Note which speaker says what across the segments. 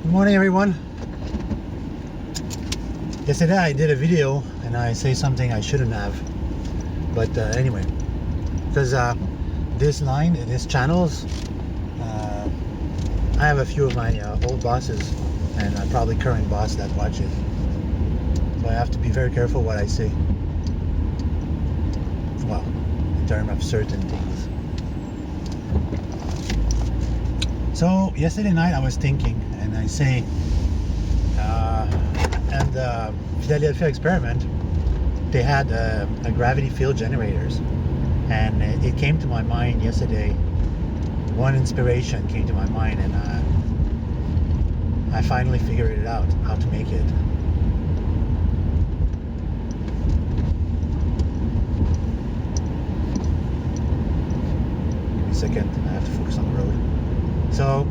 Speaker 1: Good morning, everyone. Yesterday I did a video and I say something I shouldn't have, but anyway, because this channels, I have a few of my old bosses and probably current boss that watch it, so I have to be very careful what I say. Well, in terms of certain things. So yesterday night I was thinking, and I say, and the Philadelphia experiment, they had a gravity field generators, and it came to my mind yesterday. One inspiration came to my mind, and I finally figured it out how to make it. Give me a second, I have to focus on the road. So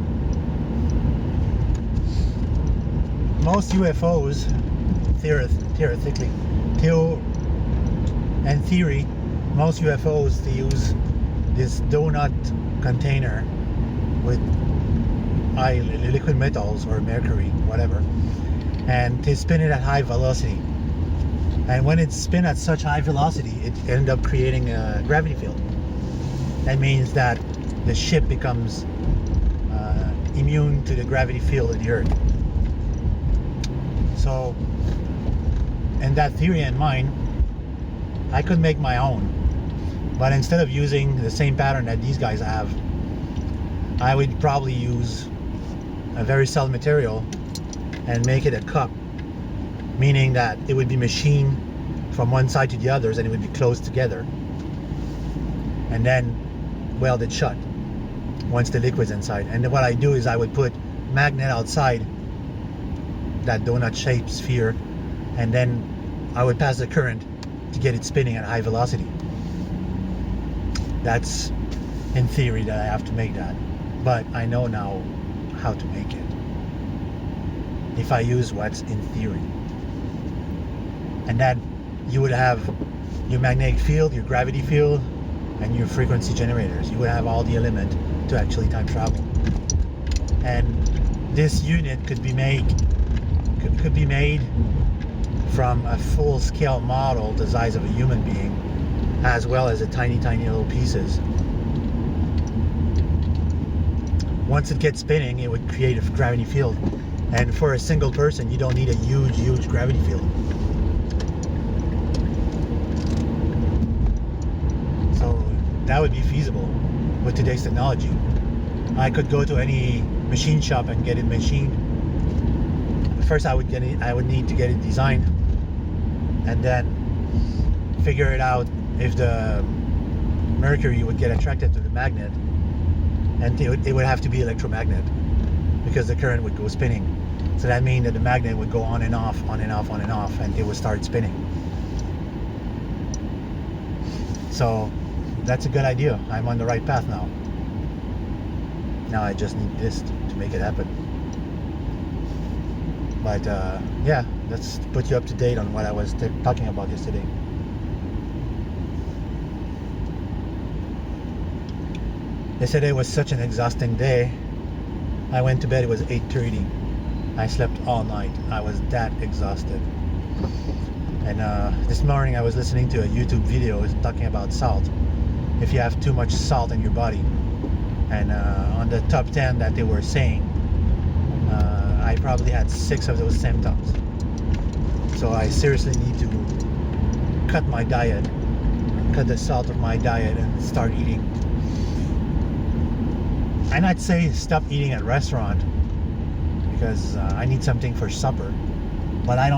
Speaker 1: most UFOs, theoretically, in theory, most UFOs, they use this donut container with liquid metals or mercury, whatever, and they spin it at high velocity. And when it's spin at such high velocity, it ends up creating a gravity field. That means that the ship becomes immune to the gravity field of the Earth. So, in that theory in mind, I could make my own, but instead of using the same pattern that these guys have, I would probably use a very solid material and make it a cup, meaning that it would be machined from one side to the others and it would be closed together and then welded shut once the liquid's inside. And then what I do is I would put magnet outside that donut shaped sphere, and then I would pass the current to get it spinning at high velocity. That's in theory that I have to make that, but I know now how to make it if I use what's in theory. And then you would have your magnetic field, your gravity field, and your frequency generators. You would have all the element to actually time travel. And this unit could be made from a full-scale model the size of a human being, as well as a tiny little pieces. Once it gets spinning, it would create a gravity field, and for a single person you don't need a huge gravity field. So that would be feasible with today's technology. I could go to any machine shop and get it machined. First I would need to get it designed, and then figure it out if the mercury would get attracted to the magnet, and it would have to be electromagnet because the current would go spinning. So that means that the magnet would go on and off, and it would start spinning. So that's a good idea. I'm on the right path now. Now I just need this to make it happen. But yeah, let's put you up to date on what I was talking about yesterday. Yesterday was such an exhausting day. I went to bed, it was 8:30. I slept all night. I was that exhausted. And this morning I was listening to a YouTube video talking about salt. If you have too much salt in your body. And on the top 10 that they were saying, I probably had 6 of those symptoms. So I seriously need to cut my diet, cut the salt of my diet, and start eating. And I'd say stop eating at restaurant because I need something for supper. But I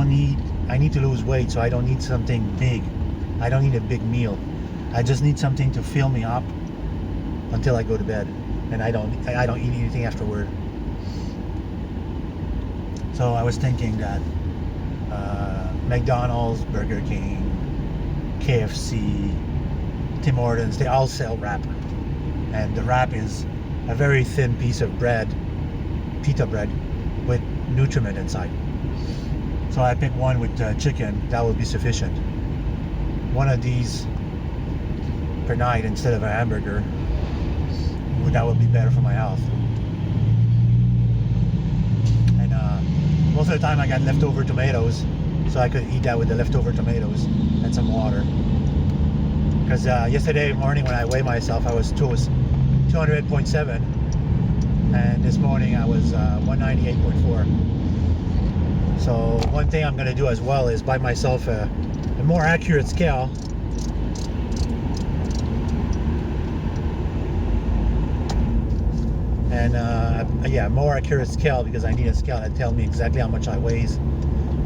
Speaker 1: need to lose weight, so I don't need something big. I don't need a big meal. I just need something to fill me up until I go to bed, and I don't eat anything afterward. So I was thinking that McDonald's, Burger King, KFC, Tim Hortons, they all sell wrap, and the wrap is a very thin piece of bread, pita bread, with nutriment inside. So I picked one with chicken. That would be sufficient. One of these per night instead of a hamburger. That would be better for my health. And of time I got leftover tomatoes, so I could eat that with the leftover tomatoes and some water. Because yesterday morning when I weighed myself, I was 208.7, and this morning I was 198.4. So one thing I'm going to do as well is buy myself a more accurate scale. And yeah, more accurate scale, because I need a scale that tells me exactly how much I weigh,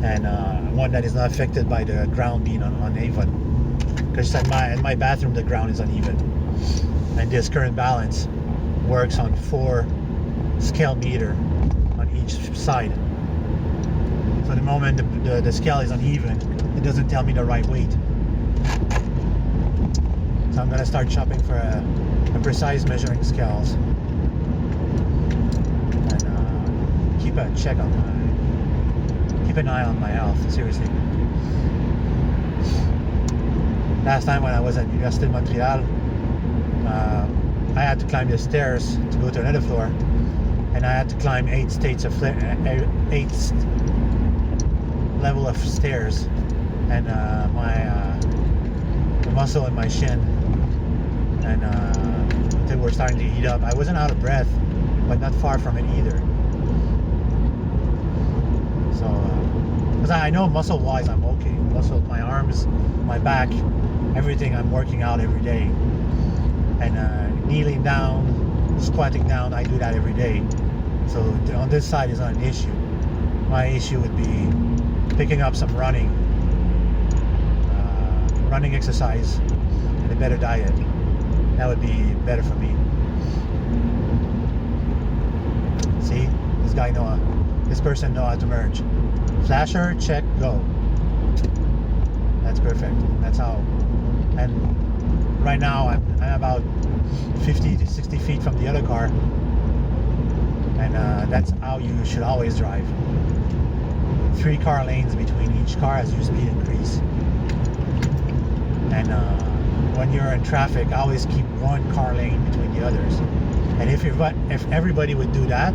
Speaker 1: and one that is not affected by the ground being uneven. Because in my bathroom the ground is uneven, and this current balance works on 4 scale meter on each side. So the moment the scale is uneven, it doesn't tell me the right weight. So I'm gonna start shopping for a precise measuring scales, and keep an eye on my health, seriously. Last time when I was at Université de Montréal, I had to climb the stairs to go to another floor, and I had to climb 8 level of stairs, and the muscle in my shin, and they were starting to heat up. I wasn't out of breath, but not far from it either. So, because I know muscle-wise I'm okay. My arms, my back, everything I'm working out every day. And kneeling down, squatting down, I do that every day. So on this side is not an issue. My issue would be picking up some running exercise, and a better diet. That would be better for me. See, this person know how to merge. Flasher, check, go. That's perfect. That's how. And right now I'm about 50 to 60 feet from the other car, and that's how you should always drive. 3 car lanes between each car as your speed increase. And when you're in traffic, always keep 1 car lane between the others. And if everybody would do that,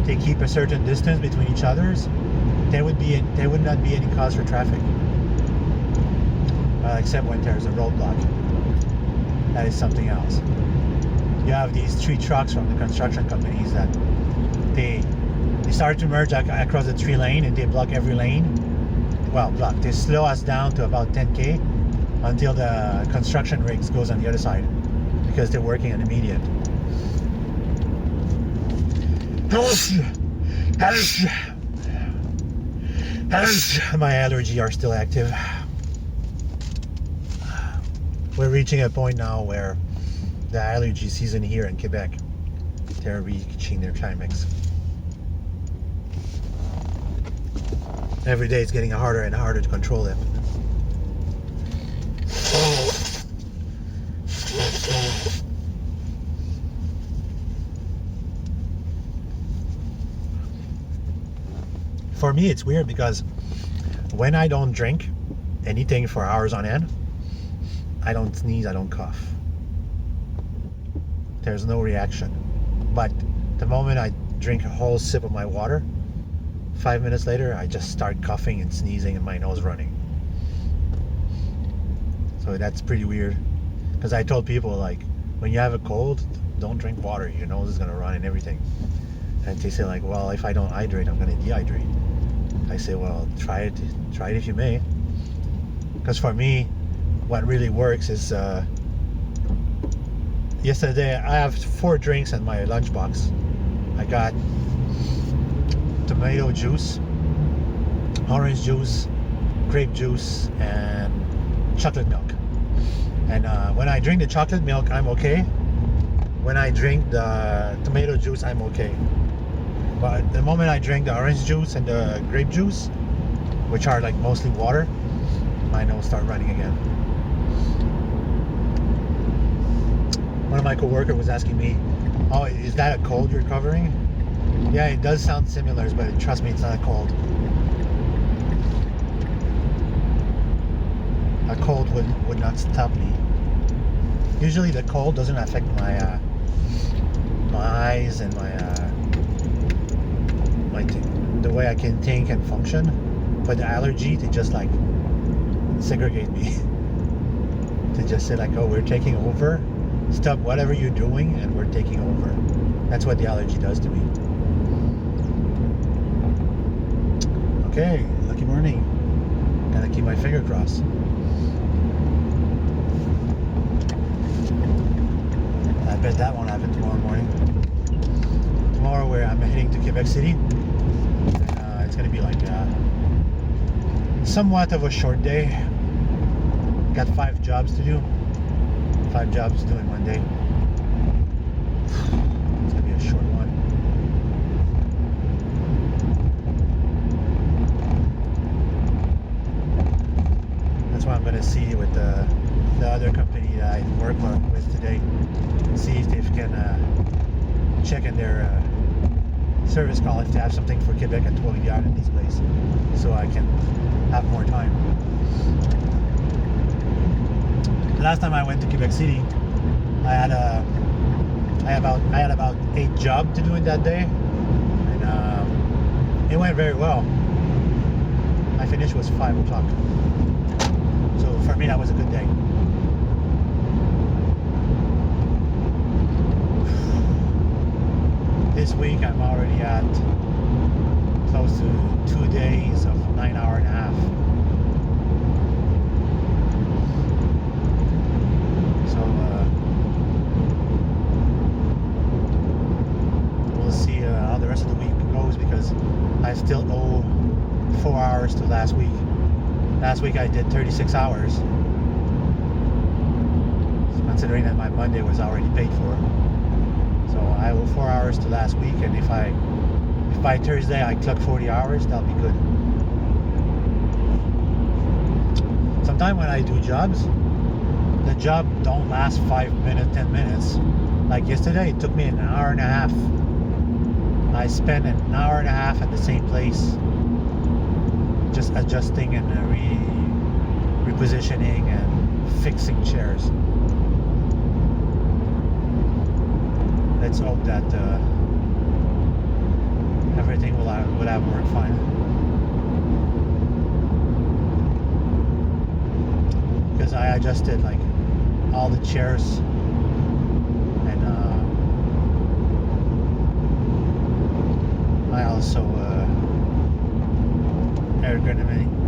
Speaker 1: they keep a certain distance between each others, there would not be any cause for traffic. Except when there's a roadblock. That is something else. You have these 3 trucks from the construction companies that they start to merge across the 3 lane, and they block every lane. Well, they slow us down to about 10k until the construction rigs goes on the other side, because they're working on the median. My allergies are still active. We're reaching a point now where the allergy season here in Quebec, they're reaching their climax. Every day it's getting harder and harder to control them. For me, it's weird because when I don't drink anything for hours on end, I don't sneeze, I don't cough. There's no reaction. But the moment I drink a whole sip of my water, 5 minutes later, I just start coughing and sneezing and my nose running. So that's pretty weird. Because I told people, like, when you have a cold, don't drink water. Your nose is going to run and everything. And they say, like, well, if I don't hydrate, I'm going to dehydrate. I say, well, try it if you may. Because for me, what really works is, yesterday I have 4 drinks in my lunchbox. I got tomato juice, orange juice, grape juice, and chocolate milk. And when I drink the chocolate milk, I'm okay. When I drink the tomato juice, I'm okay. But the moment I drink the orange juice and the grape juice, which are like mostly water, my nose start running again. One of my coworkers was asking me, oh, is that a cold you're covering? Yeah, it does sound similar, but trust me, it's not a cold. A cold would not stop me. Usually the cold doesn't affect my eyes and my the way I can think and function. But the allergy to just like segregate me. To just say like, oh, we're taking over. Stop whatever you're doing and we're taking over. That's what the allergy does to me. Okay, lucky morning. Gotta keep my finger crossed. I bet that won't happen tomorrow morning. Tomorrow where I'm heading to Quebec City. It's gonna be like somewhat of a short day. Got 5 jobs to do. 5 jobs to do in one day. It's gonna be a short one. That's why I'm gonna see with the other company that I work with today. See if they can check in their service call if they have something for Quebec at Trois-Rivières in this place, so I can have more time. Last time I went to Quebec City, I had about 8 jobs to do in that day, and it went very well. My finish was 5 o'clock, so for me that was a good day. This week I'm already at close to 2 days of 9.5 hours. So we'll see how the rest of the week goes, because I still owe 4 hours to last week. Last week I did 36 hours, considering that my Monday was already paid for. So I owe 4 hours to last week, and if by Thursday I clock 40 hours, that'll be good. Sometimes when I do jobs, the job don't last 5 minutes, 10 minutes. Like yesterday, it took me an hour and a half. I spent an hour and a half at the same place, just adjusting and repositioning and fixing chairs. Let's hope that everything will have worked fine. Because I adjusted like all the chairs, and I also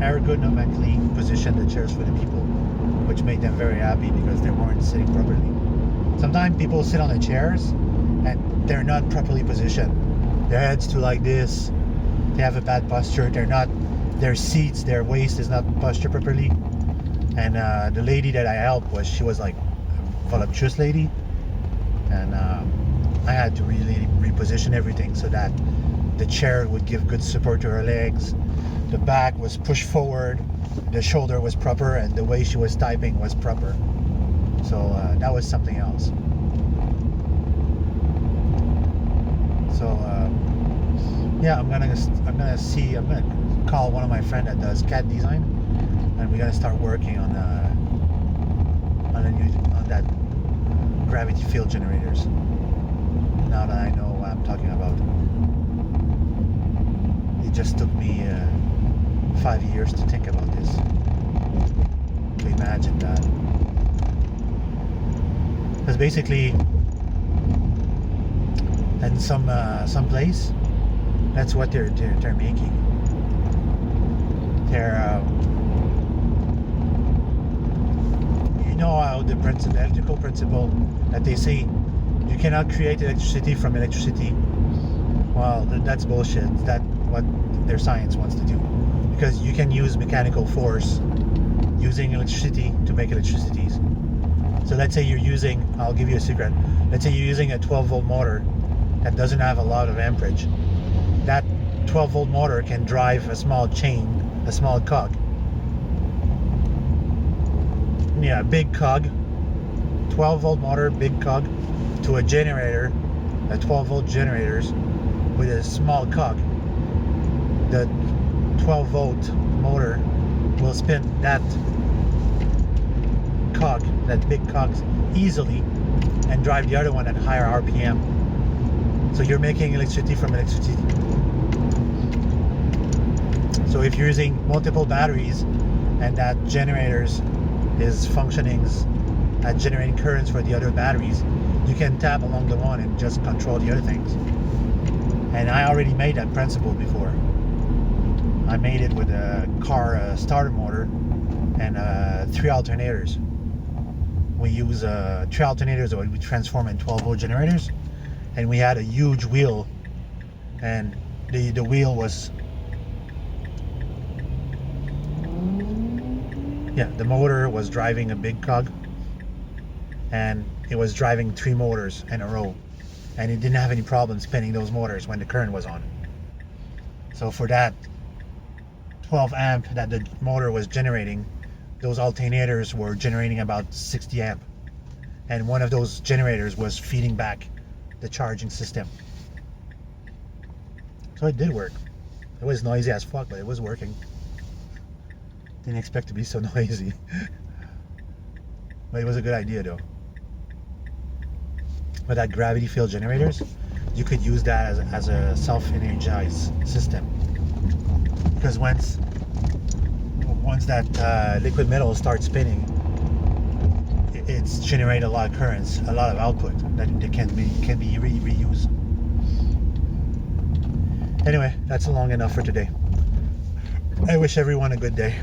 Speaker 1: ergonomically positioned the chairs for the people, which made them very happy because they weren't sitting properly. Sometimes people sit on the chairs and they're not properly positioned. Their head's too like this. They have a bad posture. Their seats, their waist is not postured properly. And the lady that I helped she was like a voluptuous lady, and I had to really reposition everything so that the chair would give good support to her legs. The back was pushed forward, the shoulder was proper, and the way she was typing was proper. So that was something else. So yeah, I'm gonna call one of my friends that does CAD design, and we gotta start working on that gravity field generators. Now that I know what I'm talking about, it just took me 5 years to think about this, to imagine that. Because basically, in some place, that's what they're making. They're you know how the electrical principle that they say you cannot create electricity from electricity. Well, that's bullshit. That's what their science wants to do, because you can use mechanical force using electricity to make electricities. So let's say you're using, I'll give you a secret, let's say you're using a 12-volt motor that doesn't have a lot of amperage. That 12-volt motor can drive a small chain, a small cog. Yeah, big cog, 12-volt motor, big cog, to a generator, a 12-volt generators with a small cog. The 12-volt motor will spin that cog, that big cog, easily, and drive the other one at higher RPM. So you're making electricity from electricity. So if you're using multiple batteries and that generators is functioning at generating currents for the other batteries, you can tap along the one and just control the other things. And I already made that principle before. I made it with a car starter motor and 3 alternators. We use 3 alternators that we transform in 12-volt generators, and we had a huge wheel, and the wheel was, the motor was driving a big cog, and it was driving 3 motors in a row, and it didn't have any problem spinning those motors when the current was on. So for that 12 amp that the motor was generating, those alternators were generating about 60 amp, and one of those generators was feeding back the charging system. So it did work. It was noisy as fuck, but it was working. Didn't expect to be so noisy. But it was a good idea though. But that gravity field generators, you could use that as a self-energized system, because once that liquid metal starts spinning, it's generate a lot of currents, a lot of output that can be reused. Anyway, that's long enough for today. I wish everyone a good day.